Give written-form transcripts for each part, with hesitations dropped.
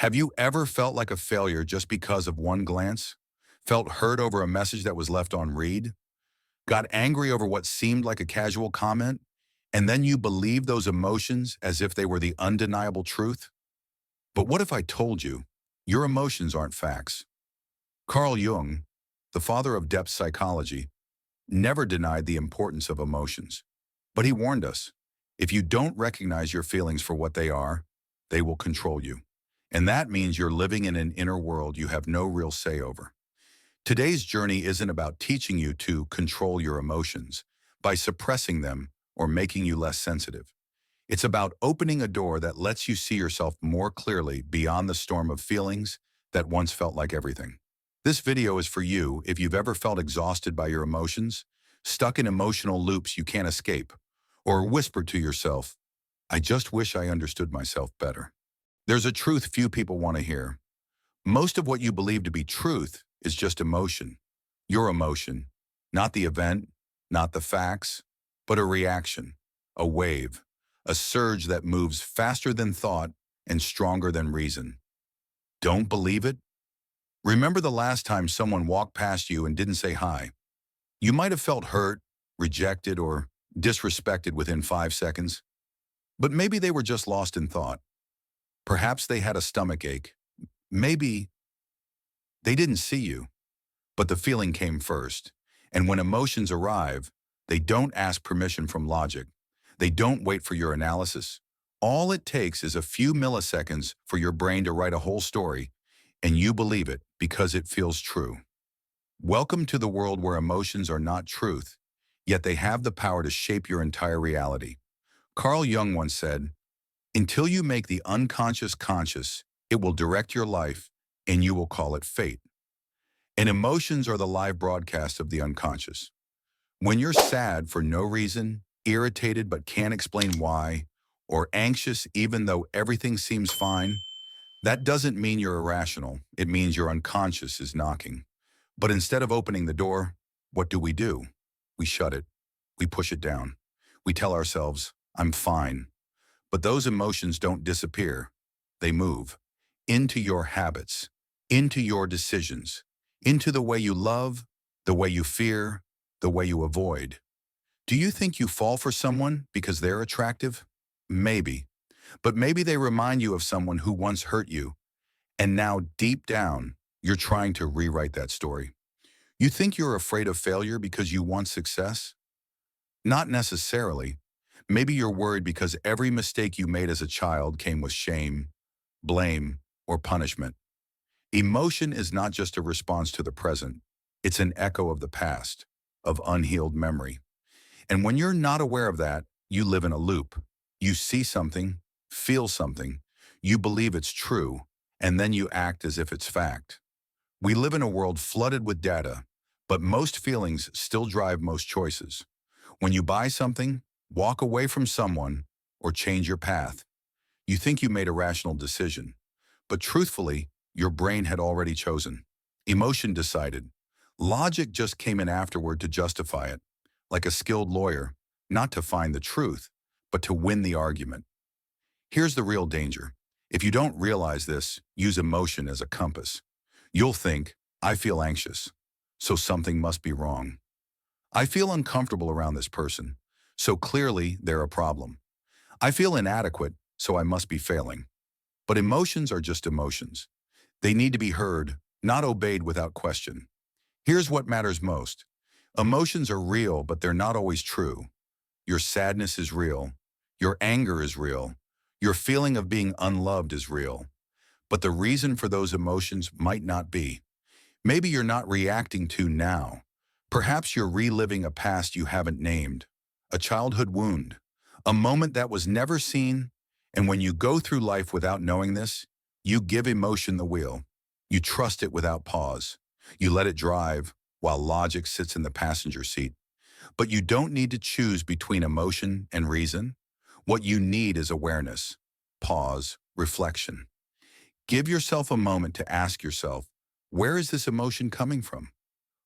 Have you ever felt like a failure just because of one glance? Felt hurt over a message that was left on read? Got angry over what seemed like a casual comment? And then you believed those emotions as if they were the undeniable truth? But what if I told you your emotions aren't facts? Carl Jung, the father of depth psychology, never denied the importance of emotions. But he warned us, if you don't recognize your feelings for what they will control you. And that means you're living in an inner world you have no real say over. Today's journey isn't about teaching you to control your emotions by suppressing them or making you less sensitive. It's about opening a door that lets you see yourself more clearly beyond the storm of feelings that once felt like everything. This video is for you if you've ever felt exhausted by your emotions, stuck in emotional loops you can't escape, or whispered to yourself, I just wish I understood myself better. There's a truth few people want to hear. Most of what you believe to be truth is just emotion. Your emotion, not the event, not the facts, but a reaction, a wave, a surge that moves faster than thought and stronger than reason. Don't believe it? Remember the last time someone walked past you and didn't say hi? You might have felt hurt, rejected, or disrespected within 5 seconds, but maybe they were just lost in thought. Perhaps they had a stomach ache. Maybe they didn't see you, but the feeling came first. And when emotions arrive, they don't ask permission from logic. They don't wait for your analysis. All it takes is a few milliseconds for your brain to write a whole story, and you believe it because it feels true. Welcome to the world where emotions are not truth, yet they have the power to shape your entire reality. Carl Jung once said, until you make the unconscious conscious, it will direct your life, and you will call it fate. And emotions are the live broadcast of the unconscious. When you're sad for no reason, irritated but can't explain why, or anxious even though everything seems fine, that doesn't mean you're irrational. It means your unconscious is knocking. But instead of opening the door, what do? We shut it. We push it down. We tell ourselves, I'm fine. But those emotions don't disappear. They move into your habits, into your decisions, into the way you love, the way you fear, the way you avoid. Do you think you fall for someone because they're attractive? Maybe. But maybe they remind you of someone who once hurt you, and now deep down, you're trying to rewrite that story. You think you're afraid of failure because you want success? Not necessarily. Maybe you're worried because every mistake you made as a child came with shame, blame, or punishment. Emotion is not just a response to the present. It's an echo of the past, of unhealed memory. And when you're not aware of that, you live in a loop. You see something, feel something, you believe it's true, and then you act as if it's fact. We live in a world flooded with data, but most feelings still drive most choices. When you buy something, walk away from someone, or change your path, you think you made a rational decision. But truthfully, your brain had already chosen. Emotion decided. Logic just came in afterward to justify it, like a skilled lawyer, not to find the truth, but to win the argument. Here's the real danger. If you don't realize this, use emotion as a compass. You'll think, I feel anxious, so something must be wrong. I feel uncomfortable around this person, so clearly they're a problem. I feel inadequate, so I must be failing. But emotions are just emotions. They need to be heard, not obeyed without question. Here's what matters most. Emotions are real, but they're not always true. Your sadness is real. Your anger is real. Your feeling of being unloved is real. But the reason for those emotions might not be. Maybe you're not reacting to now. Perhaps you're reliving a past you haven't named, a childhood wound, a moment that was never seen. And when you go through life without knowing this, you give emotion the wheel. You trust it without pause. You let it drive while logic sits in the passenger seat. But you don't need to choose between emotion and reason. What you need is awareness, pause, reflection. Give yourself a moment to ask yourself, where is this emotion coming from?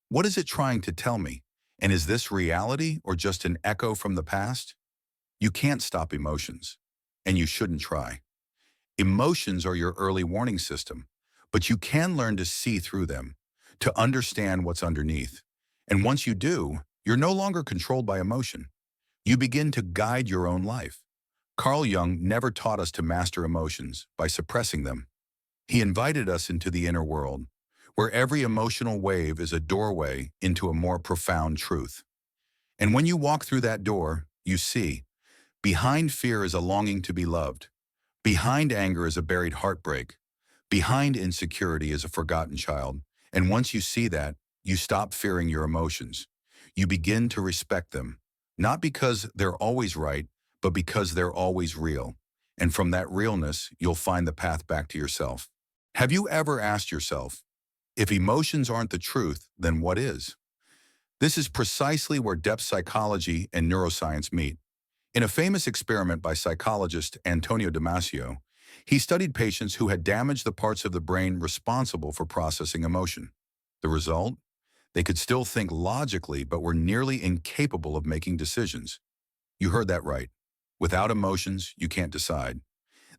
What is it trying to tell me? And is this reality or just an echo from the past? You can't stop emotions, and you shouldn't try. Emotions are your early warning system, but you can learn to see through them, to understand what's underneath. And once you do, you're no longer controlled by emotion. You begin to guide your own life. Carl Jung never taught us to master emotions by suppressing them. He invited us into the inner world, where every emotional wave is a doorway into a more profound truth. And when you walk through that door, you see, behind fear is a longing to be loved. Behind anger is a buried heartbreak. Behind insecurity is a forgotten child. And once you see that, you stop fearing your emotions. You begin to respect them, not because they're always right, but because they're always real. And from that realness, you'll find the path back to yourself. Have you ever asked yourself, if emotions aren't the truth, then what is? This is precisely where depth psychology and neuroscience meet. In a famous experiment by psychologist Antonio Damasio, he studied patients who had damaged the parts of the brain responsible for processing emotion. The result? They could still think logically but were nearly incapable of making decisions. You heard that right. Without emotions, you can't decide.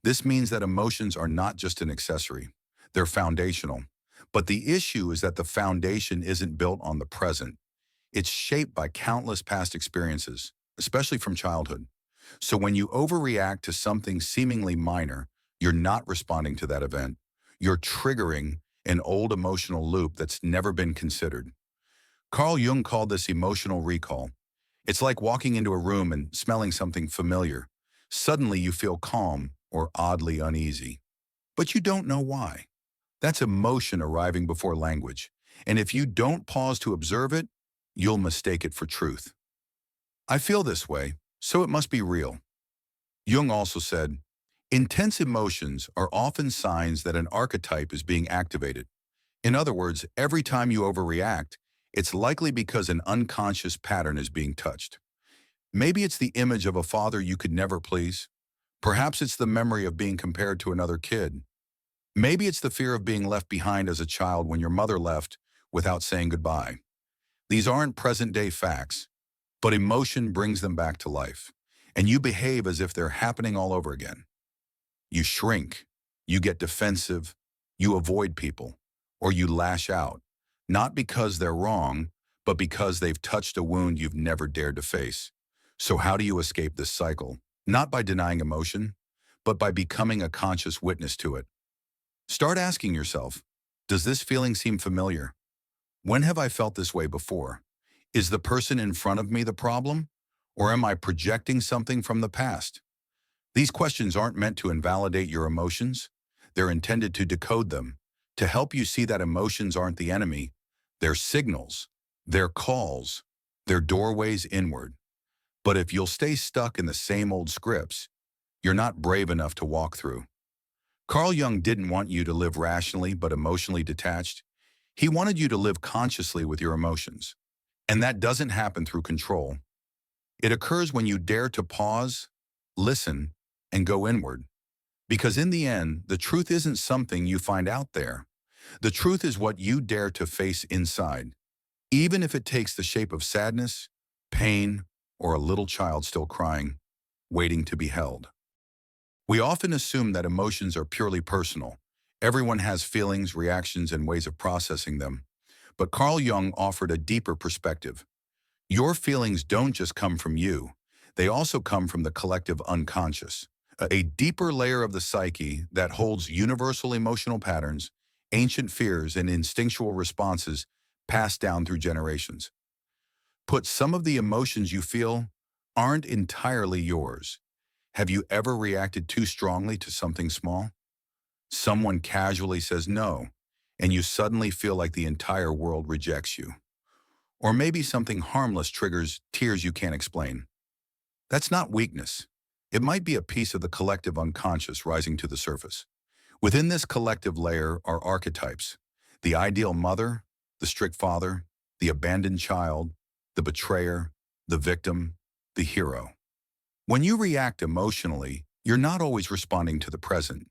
This means that emotions are not just an accessory. They're foundational. But the issue is that the foundation isn't built on the present. It's shaped by countless past experiences, especially from childhood. So when you overreact to something seemingly minor, you're not responding to that event. You're triggering an old emotional loop that's never been considered. Carl Jung called this emotional recall. It's like walking into a room and smelling something familiar. Suddenly you feel calm or oddly uneasy, but you don't know why. That's emotion arriving before language. And if you don't pause to observe it, you'll mistake it for truth. I feel this way, so it must be real. Jung also said, intense emotions are often signs that an archetype is being activated. In other words, every time you overreact, it's likely because an unconscious pattern is being touched. Maybe it's the image of a father you could never please. Perhaps it's the memory of being compared to another kid. Maybe it's the fear of being left behind as a child when your mother left without saying goodbye. These aren't present-day facts, but emotion brings them back to life, and you behave as if they're happening all over again. You shrink, you get defensive, you avoid people, or you lash out, not because they're wrong, but because they've touched a wound you've never dared to face. So how do you escape this cycle? Not by denying emotion, but by becoming a conscious witness to it. Start asking yourself, does this feeling seem familiar? When have I felt this way before? Is the person in front of me the problem? Or am I projecting something from the past? These questions aren't meant to invalidate your emotions. They're intended to decode them, to help you see that emotions aren't the enemy. They're signals, they're calls, they're doorways inward. But if you'll stay stuck in the same old scripts, you're not brave enough to walk through. Carl Jung didn't want you to live rationally but emotionally detached. He wanted you to live consciously with your emotions. And that doesn't happen through control. It occurs when you dare to pause, listen, and go inward. Because in the end, the truth isn't something you find out there. The truth is what you dare to face inside, even if it takes the shape of sadness, pain, or a little child still crying, waiting to be held. We often assume that emotions are purely personal. Everyone has feelings, reactions, and ways of processing them. But Carl Jung offered a deeper perspective. Your feelings don't just come from you. They also come from the collective unconscious, a deeper layer of the psyche that holds universal emotional patterns, ancient fears, and instinctual responses passed down through generations. Put some of the emotions you feel aren't entirely yours. Have you ever reacted too strongly to something small? Someone casually says no, and you suddenly feel like the entire world rejects you. Or maybe something harmless triggers tears you can't explain. That's not weakness. It might be a piece of the collective unconscious rising to the surface. Within this collective layer are archetypes: the ideal mother, the strict father, the abandoned child, the betrayer, the victim, the hero. When you react emotionally, you're not always responding to the present.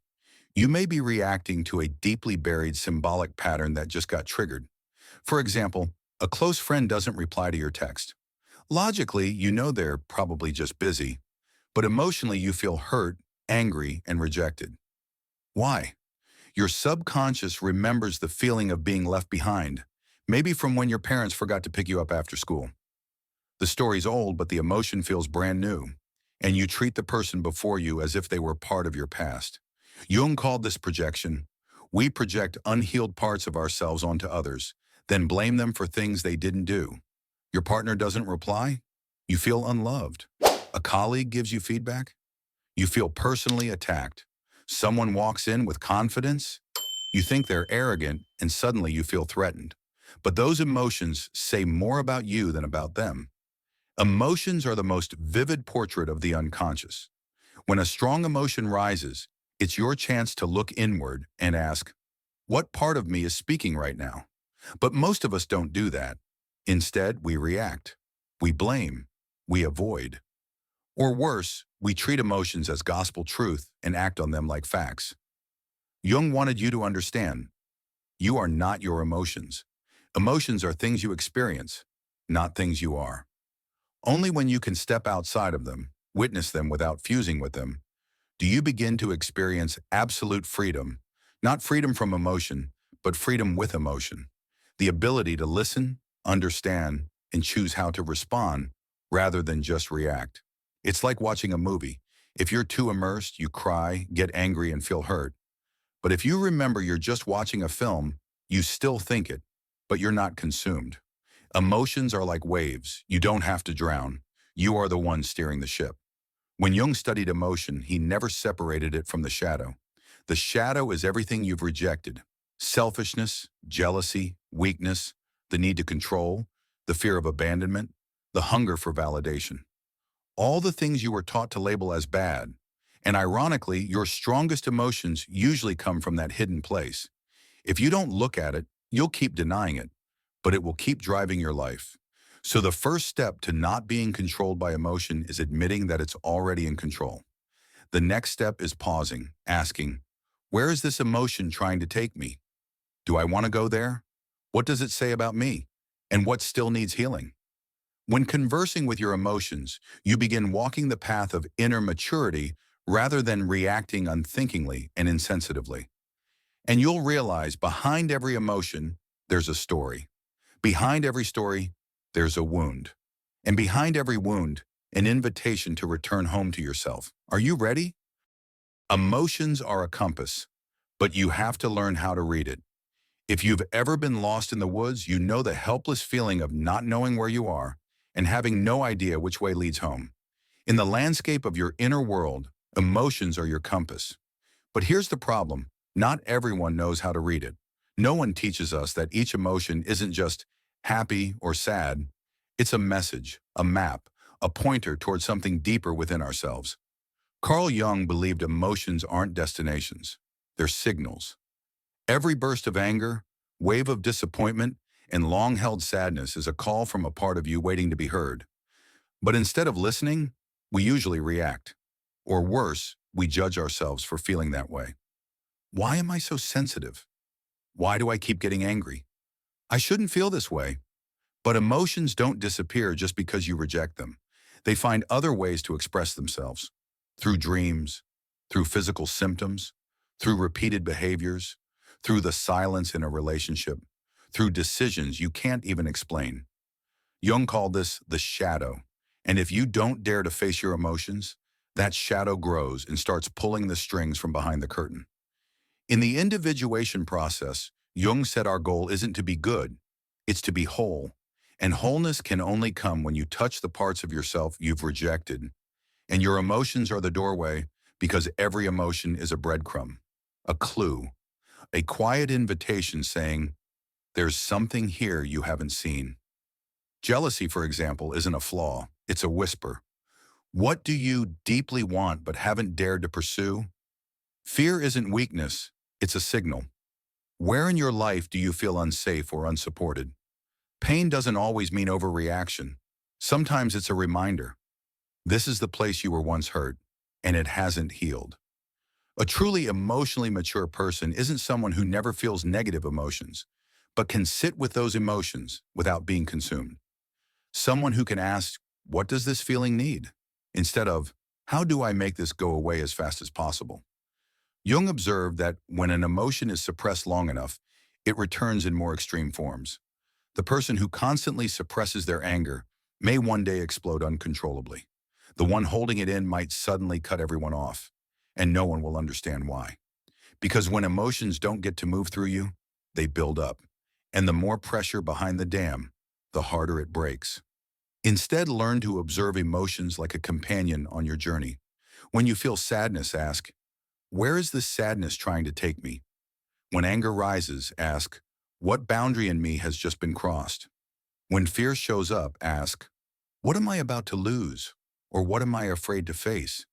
You may be reacting to a deeply buried symbolic pattern that just got triggered. For example, a close friend doesn't reply to your text. Logically, you know they're probably just busy, but emotionally you feel hurt, angry, and rejected. Why? Your subconscious remembers the feeling of being left behind, maybe from when your parents forgot to pick you up after school. The story's old, but the emotion feels brand new, and you treat the person before you as if they were part of your past. Jung called this projection. We project unhealed parts of ourselves onto others, then blame them for things they didn't do. Your partner doesn't reply? You feel unloved. A colleague gives you feedback? You feel personally attacked. Someone walks in with confidence? You think they're arrogant, and suddenly you feel threatened. But those emotions say more about you than about them. Emotions are the most vivid portrait of the unconscious. When a strong emotion rises, it's your chance to look inward and ask, what part of me is speaking right now? But most of us don't do that. Instead, we react. We blame. We avoid. Or worse, we treat emotions as gospel truth and act on them like facts. Jung wanted you to understand, you are not your emotions. Emotions are things you experience, not things you are. Only when you can step outside of them, witness them without fusing with them, do you begin to experience absolute freedom, not freedom from emotion, but freedom with emotion. The ability to listen, understand, and choose how to respond rather than just react. It's like watching a movie. If you're too immersed, you cry, get angry, and feel hurt. But if you remember you're just watching a film, you still think it, but you're not consumed. Emotions are like waves. You don't have to drown. You are the one steering the ship. When Jung studied emotion, he never separated it from the shadow. The shadow is everything you've rejected. Selfishness, jealousy, weakness, the need to control, the fear of abandonment, the hunger for validation. All the things you were taught to label as bad. And ironically, your strongest emotions usually come from that hidden place. If you don't look at it, you'll keep denying it, but it will keep driving your life. So the first step to not being controlled by emotion is admitting that it's already in control. The next step is pausing, asking, where is this emotion trying to take me? Do I want to go there? What does it say about me? And what still needs healing? When conversing with your emotions, you begin walking the path of inner maturity rather than reacting unthinkingly and insensitively. And you'll realize behind every emotion, there's a story. Behind every story, there's a wound. And behind every wound, an invitation to return home to yourself. Are you ready? Emotions are a compass, but you have to learn how to read it. If you've ever been lost in the woods, you know the helpless feeling of not knowing where you are and having no idea which way leads home. In the landscape of your inner world, emotions are your compass. But here's the problem. Not everyone knows how to read it. No one teaches us that each emotion isn't just happy or sad. It's a message, a map, a pointer towards something deeper within ourselves. Carl Jung believed emotions aren't destinations. They're signals. Every burst of anger, wave of disappointment, and long-held sadness is a call from a part of you waiting to be heard. But instead of listening, we usually react. Or worse, we judge ourselves for feeling that way. Why am I so sensitive? Why do I keep getting angry? I shouldn't feel this way. But emotions don't disappear just because you reject them. They find other ways to express themselves. Through dreams, through physical symptoms, through repeated behaviors, through the silence in a relationship, through decisions you can't even explain. Jung called this the shadow. And if you don't dare to face your emotions, that shadow grows and starts pulling the strings from behind the curtain. In the individuation process, Jung said our goal isn't to be good, it's to be whole. And wholeness can only come when you touch the parts of yourself you've rejected. And your emotions are the doorway because every emotion is a breadcrumb, a clue, a quiet invitation saying, there's something here you haven't seen. Jealousy, for example, isn't a flaw, it's a whisper. What do you deeply want but haven't dared to pursue? Fear isn't weakness, it's a signal. Where in your life do you feel unsafe or unsupported? Pain doesn't always mean overreaction. Sometimes it's a reminder. This is the place you were once hurt, and it hasn't healed. A truly emotionally mature person isn't someone who never feels negative emotions, but can sit with those emotions without being consumed. Someone who can ask, what does this feeling need? Instead of, how do I make this go away as fast as possible? Jung observed that when an emotion is suppressed long enough, it returns in more extreme forms. The person who constantly suppresses their anger may one day explode uncontrollably. The one holding it in might suddenly cut everyone off, and no one will understand why. Because when emotions don't get to move through you, they build up. And the more pressure behind the dam, the harder it breaks. Instead, learn to observe emotions like a companion on your journey. When you feel sadness, ask, where is this sadness trying to take me? When anger rises, ask, what boundary in me has just been crossed? When fear shows up, ask, what am I about to lose? Or what am I afraid to face?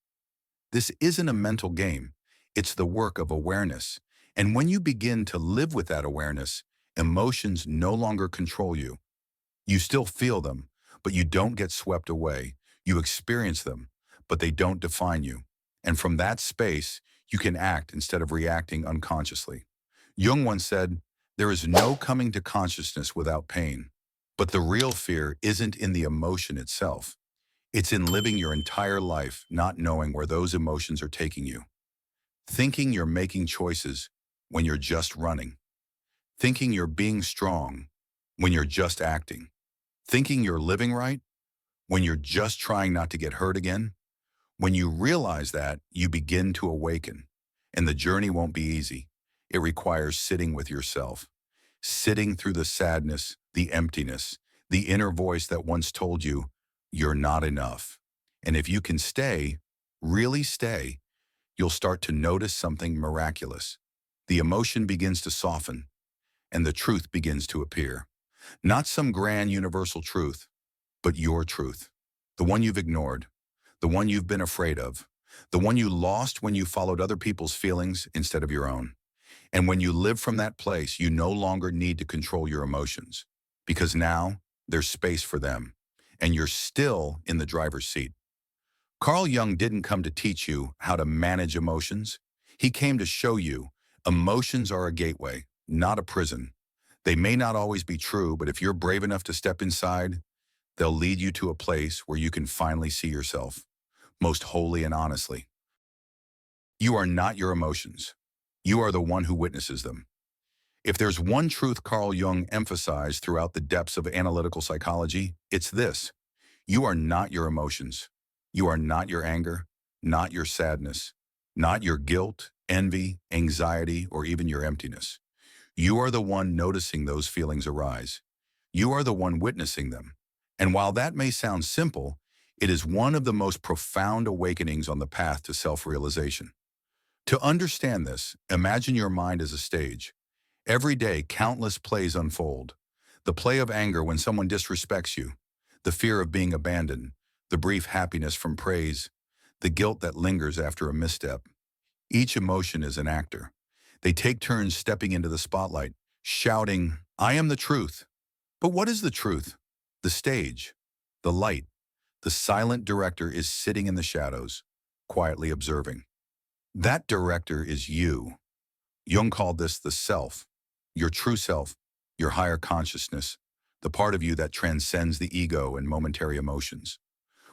This isn't a mental game. It's the work of awareness. And when you begin to live with that awareness, emotions no longer control you. You still feel them, but you don't get swept away. You experience them, but they don't define you. And from that space, you can act instead of reacting unconsciously. Jung once said, there is no coming to consciousness without pain. But the real fear isn't in the emotion itself. It's in living your entire life not knowing where those emotions are taking you. Thinking you're making choices when you're just running. Thinking you're being strong when you're just acting. Thinking you're living right when you're just trying not to get hurt again. When you realize that, you begin to awaken. And the journey won't be easy. It requires sitting with yourself. Sitting through the sadness, the emptiness, the inner voice that once told you, you're not enough. And if you can stay, really stay, you'll start to notice something miraculous. The emotion begins to soften, and the truth begins to appear. Not some grand universal truth, but your truth. The one you've ignored, the one you've been afraid of, the one you lost when you followed other people's feelings instead of your own. And when you live from that place, you no longer need to control your emotions, because now there's space for them, and you're still in the driver's seat. Carl Jung didn't come to teach you how to manage emotions. He came to show you emotions are a gateway, not a prison. They may not always be true, but if you're brave enough to step inside, they'll lead you to a place where you can finally see yourself, most wholly and honestly. You are not your emotions. You are the one who witnesses them. If there's one truth Carl Jung emphasized throughout the depths of analytical psychology, it's this. You are not your emotions. You are not your anger, not your sadness, not your guilt, envy, anxiety, or even your emptiness. You are the one noticing those feelings arise. You are the one witnessing them. And while that may sound simple, it is one of the most profound awakenings on the path to self-realization. To understand this, imagine your mind as a stage. Every day, countless plays unfold. The play of anger when someone disrespects you, the fear of being abandoned, the brief happiness from praise, the guilt that lingers after a misstep. Each emotion is an actor. They take turns stepping into the spotlight, shouting, I am the truth. But what is the truth? The stage, the light, the silent director is sitting in the shadows, quietly observing. That director is you. Jung called this the self, your true self, your higher consciousness, the part of you that transcends the ego and momentary emotions.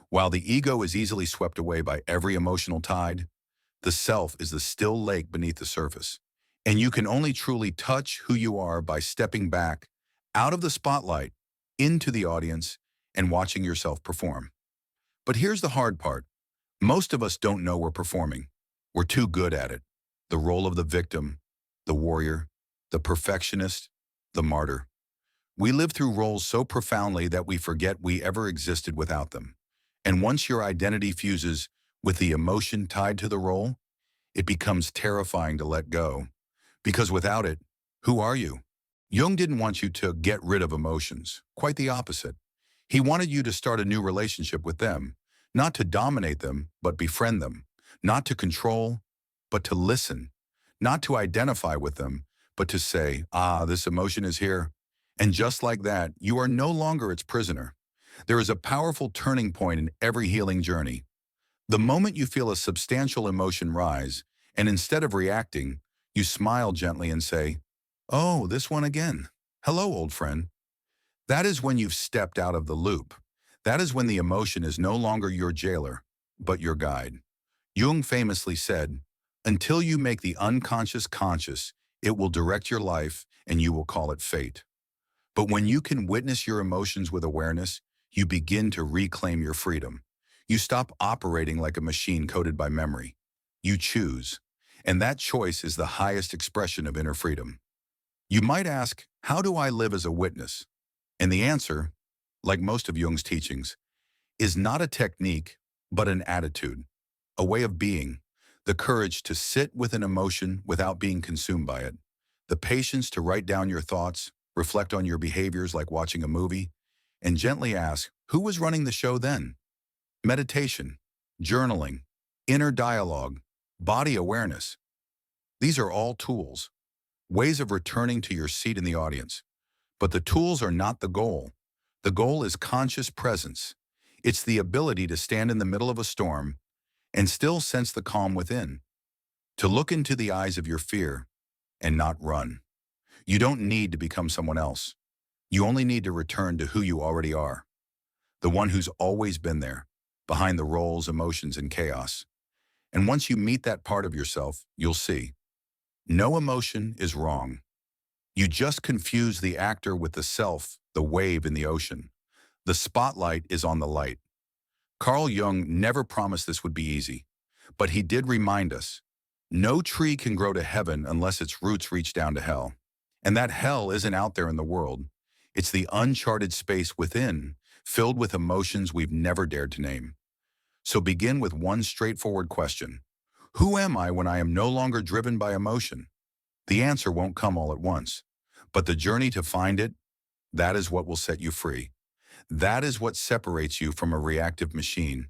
While the ego is easily swept away by every emotional tide, the self is the still lake beneath the surface. And you can only truly touch who you are by stepping back, out of the spotlight, into the audience, and watching yourself perform. But here's the hard part. Most of us don't know we're performing. We're too good at it. The role of the victim, the warrior, the perfectionist, the martyr. We live through roles so profoundly that we forget we ever existed without them. And once your identity fuses with the emotion tied to the role, it becomes terrifying to let go. Because without it, who are you? Jung didn't want you to get rid of emotions. Quite the opposite. He wanted you to start a new relationship with them, not to dominate them, but befriend them, not to control, but to listen, not to identify with them, but to say, this emotion is here. And just like that, you are no longer its prisoner. There is a powerful turning point in every healing journey. The moment you feel a substantial emotion rise, and instead of reacting, you smile gently and say, oh, this one again. Hello, old friend. That is when you've stepped out of the loop. That is when the emotion is no longer your jailer, but your guide. Jung famously said, Until you make the unconscious conscious, it will direct your life and you will call it fate. But when you can witness your emotions with awareness, you begin to reclaim your freedom. You stop operating like a machine coded by memory. You choose. And that choice is the highest expression of inner freedom. You might ask, how do I live as a witness? And the answer, like most of Jung's teachings, is not a technique, but an attitude, a way of being, the courage to sit with an emotion without being consumed by it, the patience to write down your thoughts, reflect on your behaviors like watching a movie, and gently ask, who was running the show then? Meditation, journaling, inner dialogue, body awareness. These are all tools, ways of returning to your seat in the audience. But the tools are not the goal. The goal is conscious presence. It's the ability to stand in the middle of a storm and still sense the calm within, to look into the eyes of your fear and not run. You don't need to become someone else. You only need to return to who you already are, the one who's always been there, behind the roles, emotions, and chaos. And once you meet that part of yourself, you'll see. No emotion is wrong. You just confuse the actor with the self, the wave in the ocean. The spotlight is on the light. Carl Jung never promised this would be easy, but he did remind us, no tree can grow to heaven unless its roots reach down to hell. And that hell isn't out there in the world. It's the uncharted space within, filled with emotions we've never dared to name. So begin with one straightforward question. Who am I when I am no longer driven by emotion? The answer won't come all at once, but the journey to find it, that is what will set you free. That is what separates you from a reactive machine.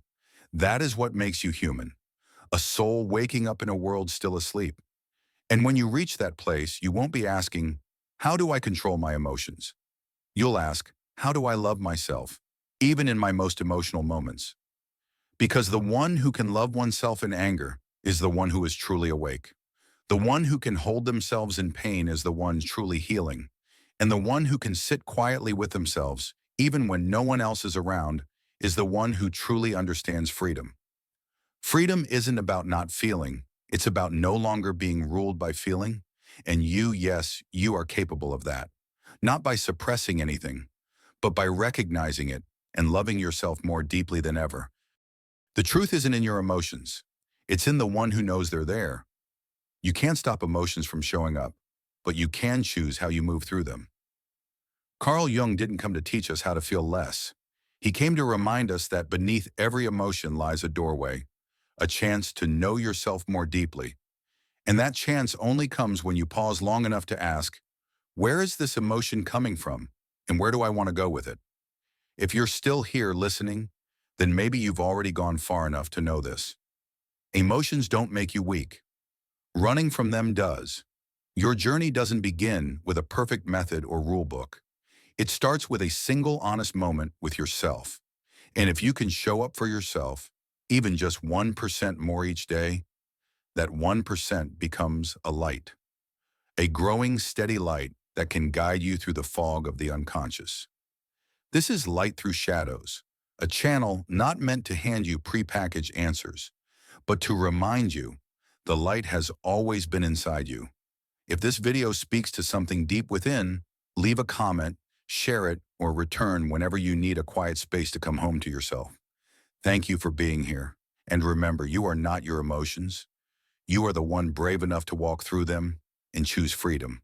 That is what makes you human, a soul waking up in a world still asleep. And when you reach that place, you won't be asking, how do I control my emotions? You'll ask, how do I love myself, even in my most emotional moments? Because the one who can love oneself in anger is the one who is truly awake. The one who can hold themselves in pain is the one truly healing. And the one who can sit quietly with themselves, even when no one else is around, is the one who truly understands freedom. Freedom isn't about not feeling. It's about no longer being ruled by feeling. And you, yes, you are capable of that. Not by suppressing anything, but by recognizing it and loving yourself more deeply than ever. The truth isn't in your emotions. It's in the one who knows they're there. You can't stop emotions from showing up, but you can choose how you move through them. Carl Jung didn't come to teach us how to feel less. He came to remind us that beneath every emotion lies a doorway, a chance to know yourself more deeply. And that chance only comes when you pause long enough to ask, where is this emotion coming from, and where do I want to go with it? If you're still here listening, then maybe you've already gone far enough to know this. Emotions don't make you weak. Running from them does. Your journey doesn't begin with a perfect method or rule book. It starts with a single honest moment with yourself. And if you can show up for yourself, even just 1% more each day, that 1% becomes a light. A growing, steady light that can guide you through the fog of the unconscious. This is Light Through Shadows, a channel not meant to hand you prepackaged answers, but to remind you the light has always been inside you. If this video speaks to something deep within, leave a comment, share it, or return whenever you need a quiet space to come home to yourself. Thank you for being here. And remember, you are not your emotions. You are the one brave enough to walk through them and choose freedom.